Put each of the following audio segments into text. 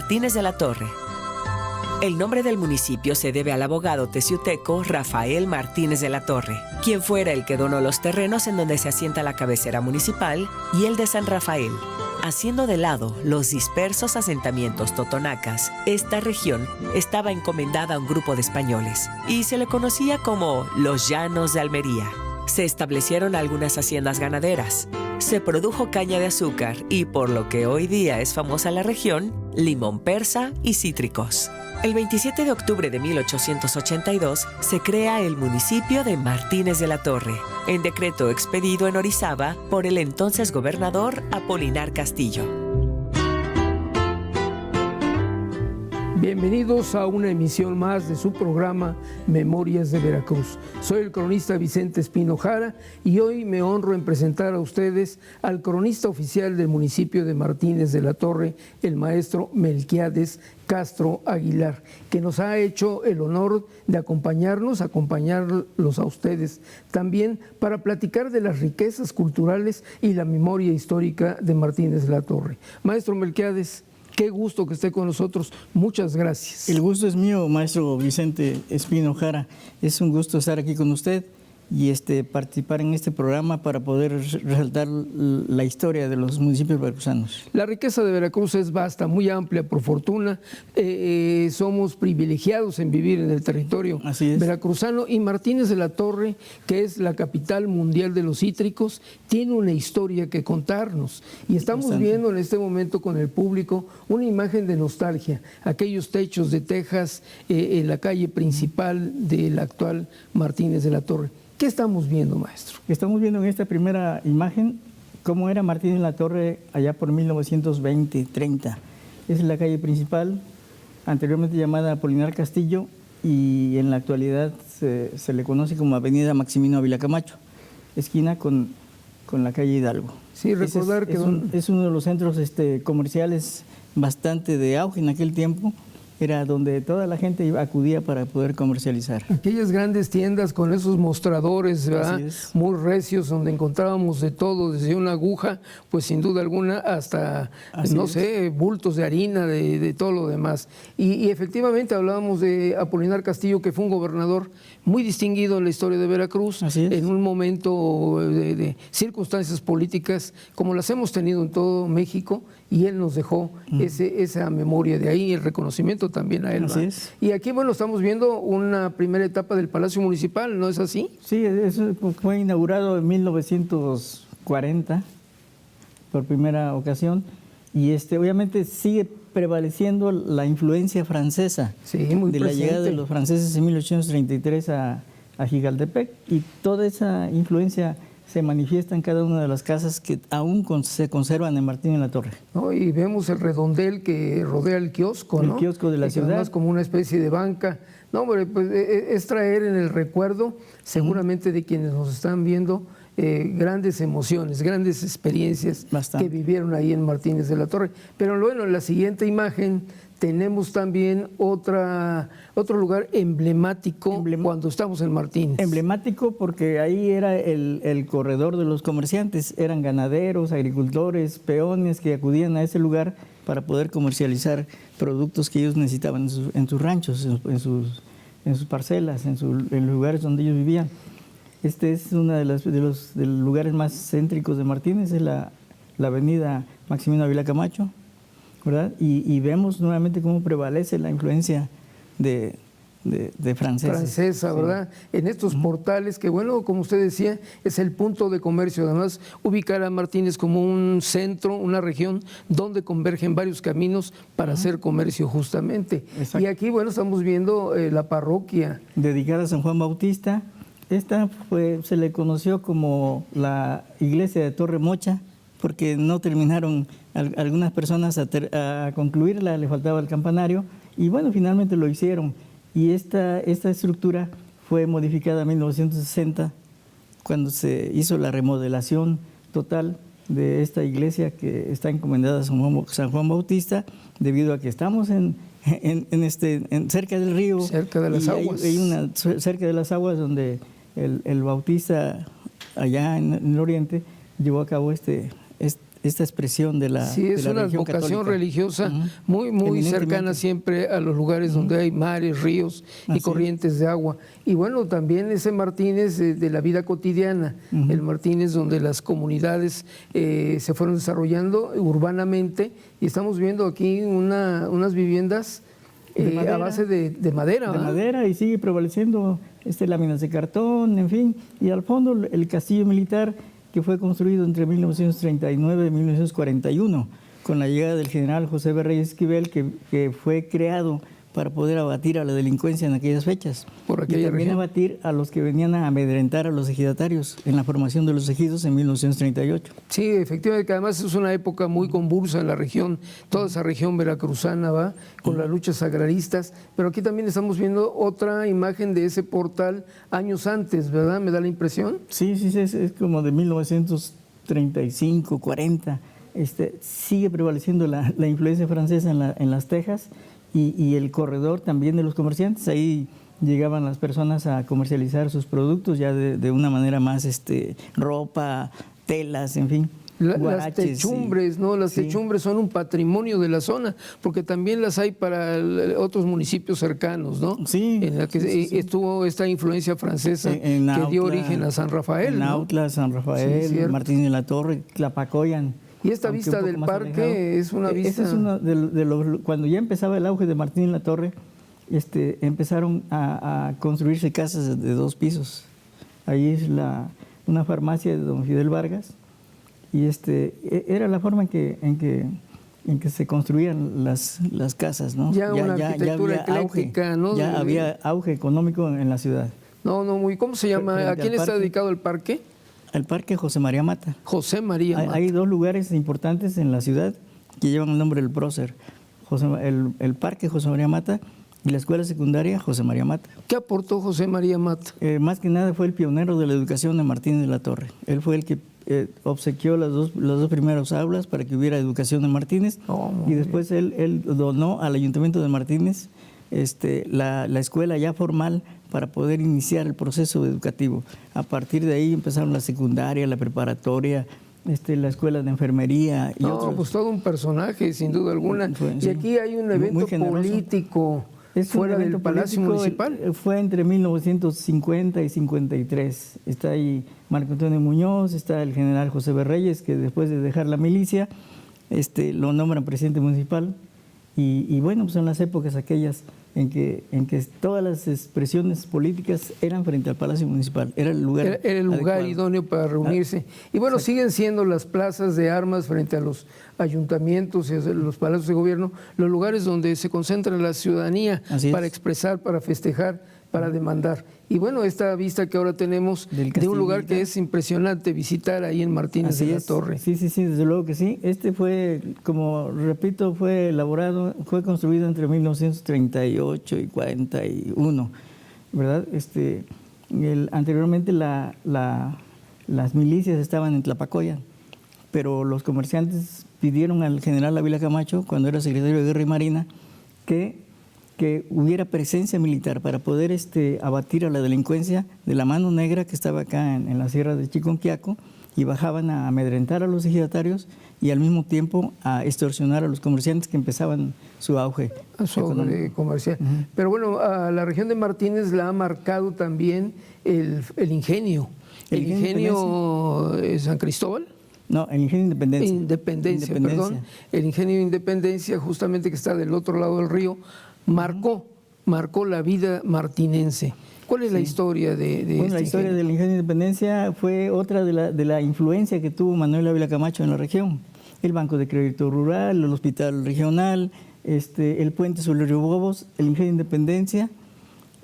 Martínez de la Torre. El nombre del municipio se debe al abogado teciuteco Rafael Martínez de la Torre, quien fuera el que donó los terrenos en donde se asienta la cabecera municipal y el de San Rafael. Haciendo de lado los dispersos asentamientos totonacas, esta región estaba encomendada a un grupo de españoles y se le conocía como los Llanos de Almería. Se establecieron algunas haciendas ganaderas, se produjo caña de azúcar y, por lo que hoy día es famosa la región, limón persa y cítricos. El 27 de octubre de 1882 se crea el municipio de Martínez de la Torre, en decreto expedido en Orizaba por el entonces gobernador Apolinar Castillo. Bienvenidos a una emisión más de su programa Memorias de Veracruz. Soy el cronista Vicente Espino Jara y hoy me honro en presentar a ustedes al cronista oficial del municipio de Martínez de la Torre, el maestro Melquiades Castro Aguilar, que nos ha hecho el honor de acompañarlos a ustedes también para platicar de las riquezas culturales y la memoria histórica de Martínez de la Torre. Maestro Melquiades, qué gusto que esté con nosotros. Muchas gracias. El gusto es mío, maestro Vicente Espino Jara. Es un gusto estar aquí con usted y participar en este programa para poder resaltar la historia de los municipios veracruzanos. La riqueza de Veracruz es vasta, muy amplia, por fortuna. Somos privilegiados en vivir en el territorio veracruzano, y Martínez de la Torre, que es la capital mundial de los cítricos, tiene una historia que contarnos. Y estamos viendo en este momento con el público una imagen de nostalgia, aquellos techos de tejas en la calle principal del actual Martínez de la Torre. ¿Qué estamos viendo, maestro? Estamos viendo en esta primera imagen cómo era Martínez de la Torre allá por 1920-30. Es la calle principal, anteriormente llamada Apolinar Castillo, y en la actualidad se le conoce como Avenida Maximino Ávila Camacho, esquina con la calle Hidalgo. Sí, recordar es uno de los centros comerciales bastante de auge en aquel tiempo. Era donde toda la gente acudía para poder comercializar. Aquellas grandes tiendas con esos mostradores, ¿verdad?, muy recios, donde encontrábamos de todo, desde una aguja, pues sin duda alguna, hasta, bultos de harina, de todo lo demás. Y efectivamente hablábamos de Apolinar Castillo, que fue un gobernador muy distinguido en la historia de Veracruz, en un momento de circunstancias políticas como las hemos tenido en todo México, y él nos dejó esa memoria de ahí, el reconocimiento también a él. Y aquí, bueno, estamos viendo una primera etapa del Palacio Municipal, ¿no es así? Sí, eso fue inaugurado en 1940 por primera ocasión, y obviamente sigue prevaleciendo la influencia francesa de la llegada de los franceses en 1833 a Jigaltepec, y toda esa influencia se manifiesta en cada una de las casas que aún se conservan en Martínez de la Torre. Y vemos el redondel que rodea el kiosco, ¿no? El kiosco de la ciudad. Además, como una especie de banca. No, hombre, pues es traer en el recuerdo, seguramente de quienes nos están viendo, grandes emociones, grandes experiencias que vivieron ahí en Martínez de la Torre. Pero bueno, en la siguiente imagen tenemos también otro lugar emblemático cuando estamos en Martínez. Emblemático porque ahí era el corredor de los comerciantes, eran ganaderos, agricultores, peones que acudían a ese lugar para poder comercializar productos que ellos necesitaban en sus ranchos, en sus parcelas, en los lugares donde ellos vivían. Este es uno de los lugares más céntricos de Martínez, es la avenida Maximino Ávila Camacho, ¿verdad? Y vemos nuevamente cómo prevalece la influencia de francesa, ¿verdad? En estos portales que, bueno, como usted decía, es el punto de comercio. Además, ubicar a Martínez como un centro, una región donde convergen varios caminos para hacer comercio justamente. Exacto. Y aquí, bueno, estamos viendo la parroquia dedicada a San Juan Bautista. Esta se le conoció como la iglesia de Torre Mocha, porque no terminaron algunas personas a concluirla, le faltaba el campanario, y bueno, finalmente lo hicieron. Y esta estructura fue modificada en 1960, cuando se hizo la remodelación total de esta iglesia que está encomendada a San Juan Bautista, debido a que estamos cerca del río. Cerca de las aguas. Cerca de las aguas, donde el Bautista, allá en el oriente, llevó a cabo este esta expresión de la Sí, es de la una religión vocación católica. religiosa Ujú. muy Eminentemente. cercana siempre a los lugares donde hay mares, ríos y Así corrientes de agua. Y bueno, también ese Martínez de la vida cotidiana, el Martínez donde las comunidades se fueron desarrollando urbanamente, y estamos viendo aquí unas viviendas De madera. a base de madera. De ¿verdad? madera, y sigue prevaleciendo láminas de cartón, en fin. Y al fondo el castillo militar, que fue construido entre 1939 y 1941, con la llegada del general José B. Reyes Esquivel, que fue creado para poder abatir a la delincuencia en aquellas fechas. Por aquella y también región. abatir a los que venían a amedrentar a los ejidatarios en la formación de los ejidos en 1938. Sí, efectivamente, que además es una época muy convulsa en la región, toda esa región veracruzana va con las luchas agraristas, pero aquí también estamos viendo otra imagen de ese portal años antes, ¿verdad? ¿Me da la impresión? Sí, es como de 1935, 40. Sigue prevaleciendo la influencia francesa en las tejas y el corredor también de los comerciantes. Ahí llegaban las personas a comercializar sus productos ya de una manera más, ropa, telas, en fin. Las Guaraches, techumbres, ¿no? Las sí. techumbres son un patrimonio de la zona, porque también las hay para otros municipios cercanos, ¿no? Sí, En la que sí. estuvo esta influencia francesa En que dio Autla, origen a San Rafael, en ¿no? Autla, San Sí, Rafael, cierto. Martín de la Torre, Tlapacoyan. Y esta aunque vista un poco del más parque alejado. es una vista... Esa es una de los, cuando ya empezaba el auge de Martín de la Torre, empezaron a construirse casas de 2 pisos. Ahí es una farmacia de don Fidel Vargas, y era la forma en que se construían las casas, ¿no? Ya una arquitectura había auge, ecléctica, ¿no? ya había auge económico en la ciudad. No, muy... ¿Cómo se llama? Frente ¿A quién al está parque. dedicado el parque? El Parque José María Mata. José María Mata. Hay 2 lugares importantes en la ciudad que llevan el nombre del prócer. El Parque José María Mata y la Escuela Secundaria José María Mata. ¿Qué aportó José María Mata? Más que nada fue el pionero de la educación de Martínez de la Torre. Él fue el que obsequió las dos primeras aulas para que hubiera educación de Martínez, y después él donó al Ayuntamiento de Martínez la escuela ya formal para poder iniciar el proceso educativo. A partir de ahí empezaron la secundaria, la preparatoria, la escuela de enfermería y otros. Pues todo un personaje, sin duda alguna. Y Sí. aquí hay un Muy evento generoso. político Es un fuera del evento Palacio político, Municipal. fue entre 1950 y 53. Está ahí Marco Antonio Muñoz, está el general José B. Reyes, que después de dejar la milicia, lo nombran presidente municipal. Y bueno, pues son las épocas aquellas en que todas las expresiones políticas eran frente al Palacio Municipal. Era el lugar Era el lugar adecuado. idóneo para reunirse. Y bueno, siguen siendo las plazas de armas frente a los ayuntamientos y a los palacios de gobierno, los lugares donde se concentra la ciudadanía Así es. para expresar, para festejar, para demandar. Y bueno, esta vista que ahora tenemos Del de Castillo un lugar Militar. que es impresionante visitar ahí en Martínez Así de la es. Torre. Sí, desde luego que sí. Fue, como repito, fue construido entre 1938 y 41, ¿verdad? Anteriormente las milicias estaban en Tlapacoyan, pero los comerciantes pidieron al general Ávila Camacho, cuando era secretario de Guerra y Marina, que hubiera presencia militar para poder abatir a la delincuencia de la mano negra que estaba acá en la sierra de Chiconquiaco, y bajaban a amedrentar a los ejidatarios y al mismo tiempo a extorsionar a los comerciantes que empezaban su auge Sobre comercial. Pero bueno, a la región de Martínez la ha marcado también el ingenio. El ingenio San Cristóbal. No, el ingenio Independencia. Independencia, perdón. El ingenio Independencia, justamente que está del otro lado del río, marcó la vida martinense. ¿Cuál es la historia de Bueno, la historia del ingenio Independencia fue otra de la influencia que tuvo Manuel Ávila Camacho en la región. El Banco de Crédito Rural, el Hospital Regional, el puente sobre el río Bobos, el ingenio Independencia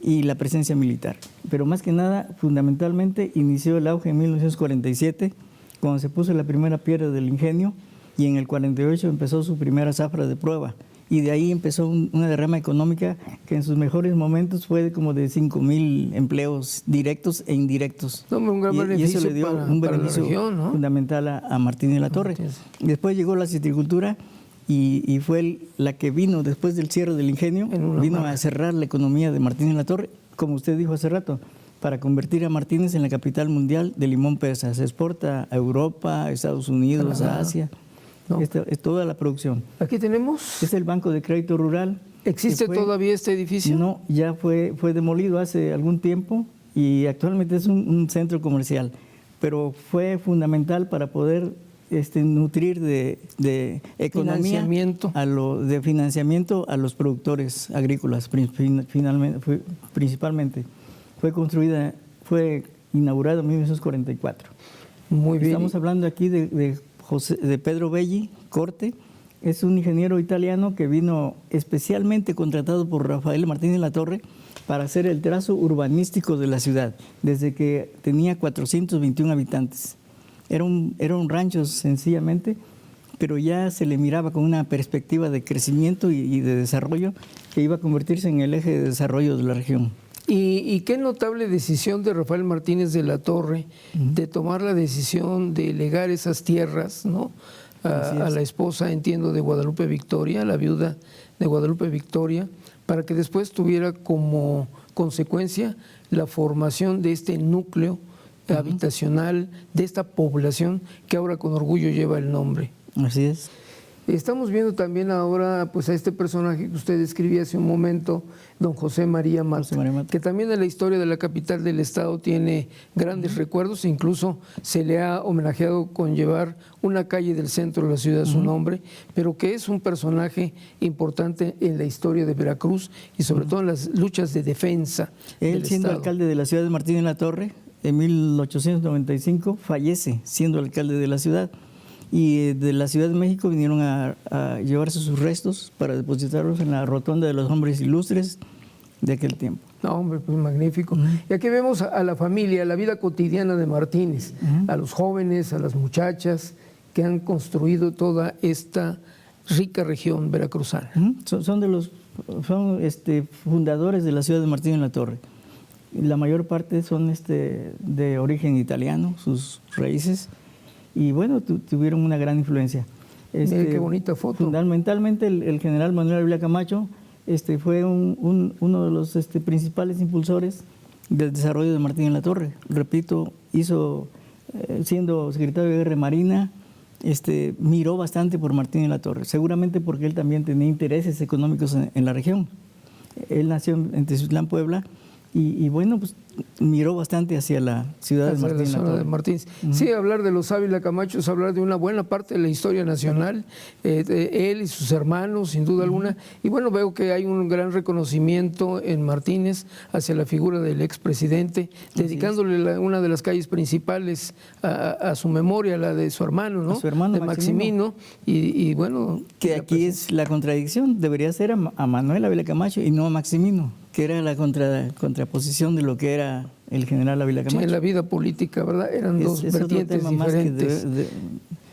y la presencia militar. Pero más que nada, fundamentalmente, inició el auge en 1947, cuando se puso la primera piedra del ingenio, y en el 48 empezó su primera zafra de prueba. Y de ahí empezó una derrama económica que en sus mejores momentos fue como de 5,000 empleos directos e indirectos. Un gran beneficio y eso le dio para un la beneficio región, ¿no? fundamental a Martínez de la Torre. Después llegó la citricultura y fue la que vino después del cierre del ingenio, vino a cerrar la economía de Martínez de la Torre, como usted dijo hace rato, para convertir a Martínez en la capital mundial del limón persa. Se exporta a Europa, a Estados Unidos, a Asia. No. Es toda la producción. Aquí tenemos. Es el Banco de Crédito Rural. ¿Existe todavía este edificio? No, ya fue demolido hace algún tiempo y actualmente es un centro comercial, pero fue fundamental para poder nutrir de economía, de financiamiento a los productores agrícolas, principalmente. Fue inaugurado en 1944. Muy bien. Estamos hablando aquí de Pedro Belli Corte. Es un ingeniero italiano que vino especialmente contratado por Rafael Martínez de la Torre para hacer el trazo urbanístico de la ciudad, desde que tenía 421 habitantes. Era un rancho sencillamente, pero ya se le miraba con una perspectiva de crecimiento y de desarrollo que iba a convertirse en el eje de desarrollo de la región. Y qué notable decisión de Rafael Martínez de la Torre de tomar la decisión de legar esas tierras, ¿no?, a la esposa, entiendo, de Guadalupe Victoria, la viuda de Guadalupe Victoria, para que después tuviera como consecuencia la formación de este núcleo habitacional, de esta población que ahora con orgullo lleva el nombre. Así es. Estamos viendo también ahora pues a este personaje que usted describía hace un momento, don José María Mata, que también en la historia de la capital del estado tiene grandes recuerdos, incluso se le ha homenajeado con llevar una calle del centro de la ciudad a su nombre, pero que es un personaje importante en la historia de Veracruz y sobre todo en las luchas de defensa. Él, siendo alcalde de la ciudad de Martín de la Torre, en 1895 fallece siendo alcalde de la ciudad. Y de la Ciudad de México vinieron a llevarse sus restos para depositarlos en la rotonda de los hombres ilustres de aquel tiempo. No, hombre, pues magnífico. Y aquí vemos a la familia, a la vida cotidiana de Martínez, a los jóvenes, a las muchachas que han construido toda esta rica región veracruzana. Son fundadores de la ciudad de Martín de la Torre. La mayor parte son de origen italiano, sus raíces. Y bueno, tuvieron una gran influencia. Mira qué bonita foto. Fundamentalmente el general Manuel Ávila Camacho fue uno de los principales impulsores del desarrollo de Martín de la Torre. Repito, siendo secretario de Guerra y Marina, miró bastante por Martín de la Torre, seguramente porque él también tenía intereses económicos en la región. Él nació en Teziutlán, Puebla, y bueno, pues miró bastante hacia la ciudad de Martín de Martínez. Sí, hablar de los Ávila Camacho es hablar de una buena parte de la historia nacional, de él y sus hermanos, sin duda alguna. Y bueno, veo que hay un gran reconocimiento en Martínez hacia la figura del expresidente, dedicándole una de las calles principales a su memoria, la de su hermano, ¿no? A su hermano, de Maximino. Y bueno... Que aquí es la contradicción, debería ser a Manuel Ávila Camacho y no a Maximino, que era la contraposición de lo que era el general Ávila Camacho. Sí, en la vida política, ¿verdad? Eran dos vertientes diferentes.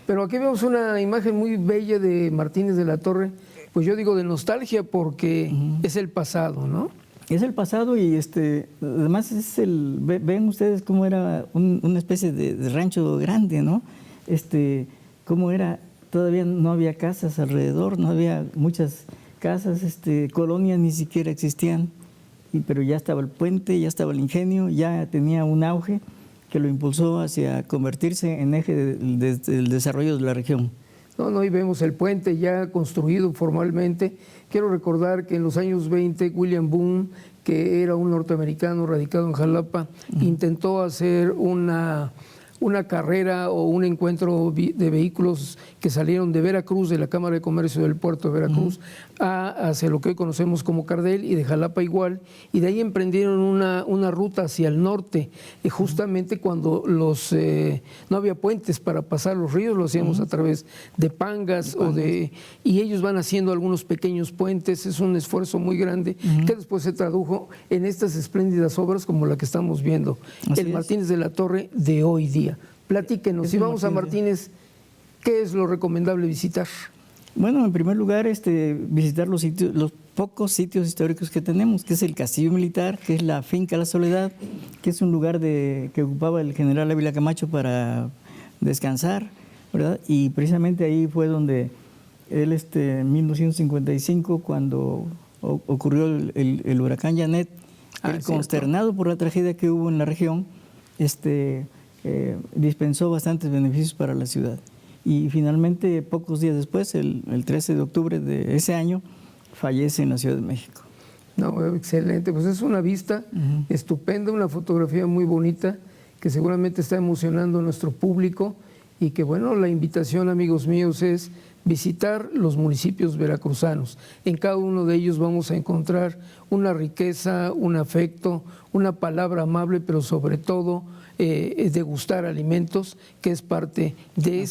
Pero aquí vemos una imagen muy bella de Martínez de la Torre, pues yo digo de nostalgia porque es el pasado, ¿no? Es el pasado y además ven ustedes cómo era una especie de rancho grande, ¿no? Cómo era, todavía no había casas alrededor, no había muchas casas, colonias ni siquiera existían. Pero ya estaba el puente, ya estaba el ingenio, ya tenía un auge que lo impulsó hacia convertirse en eje del desarrollo de la región. No, y vemos el puente ya construido formalmente. Quiero recordar que en los años 20, William Boone, que era un norteamericano radicado en Jalapa, intentó hacer una carrera o un encuentro de vehículos que salieron de Veracruz, de la Cámara de Comercio del Puerto de Veracruz, hacia lo que hoy conocemos como Cardel, y de Jalapa igual, y de ahí emprendieron una ruta hacia el norte, justamente cuando no había puentes para pasar los ríos, lo hacíamos a través de pangas, y ellos van haciendo algunos pequeños puentes. Es un esfuerzo muy grande que después se tradujo en estas espléndidas obras como la que estamos viendo, el Martínez de la Torre de hoy día. Platíquenos, si vamos a Martínez, ¿qué es lo recomendable visitar? Bueno, en primer lugar, visitar los pocos sitios históricos que tenemos, que es el Castillo Militar, que es la Finca La Soledad, que es un lugar que ocupaba el general Ávila Camacho para descansar, ¿verdad? Y precisamente ahí fue donde él, en 1955, cuando ocurrió el huracán Janet, consternado por la tragedia que hubo en la región, dispensó bastantes beneficios para la ciudad. y finalmente pocos días después, el 13 de octubre de ese año, fallece en la Ciudad de México. No, excelente, pues es una vista estupenda, una fotografía muy bonita que seguramente está emocionando a nuestro público y que bueno, la invitación, amigos míos, es visitar los municipios veracruzanos. En cada uno de ellos vamos a encontrar una riqueza, un afecto, una palabra amable, pero sobre todo degustar alimentos, que es parte de,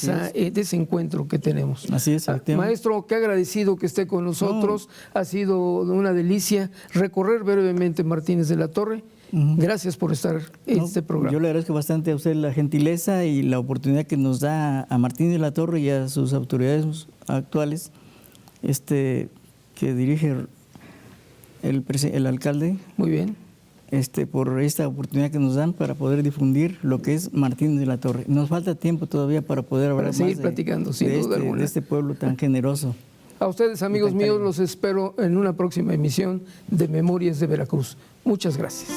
de ese encuentro que tenemos. Así es. Maestro, qué agradecido que esté con nosotros. Ha sido una delicia recorrer brevemente Martínez de la Torre. Gracias por estar en este programa. Yo le agradezco bastante a usted la gentileza y la oportunidad que nos da a Martínez de la Torre y a sus autoridades actuales, que dirige el alcalde. Muy bien. Por esta oportunidad que nos dan para poder difundir lo que es Martínez de la Torre. Nos falta tiempo todavía para poder hablar seguir platicando, sin duda alguna, de este pueblo tan generoso. A ustedes, amigos míos, los espero en una próxima emisión de Memorias de Veracruz. Muchas gracias.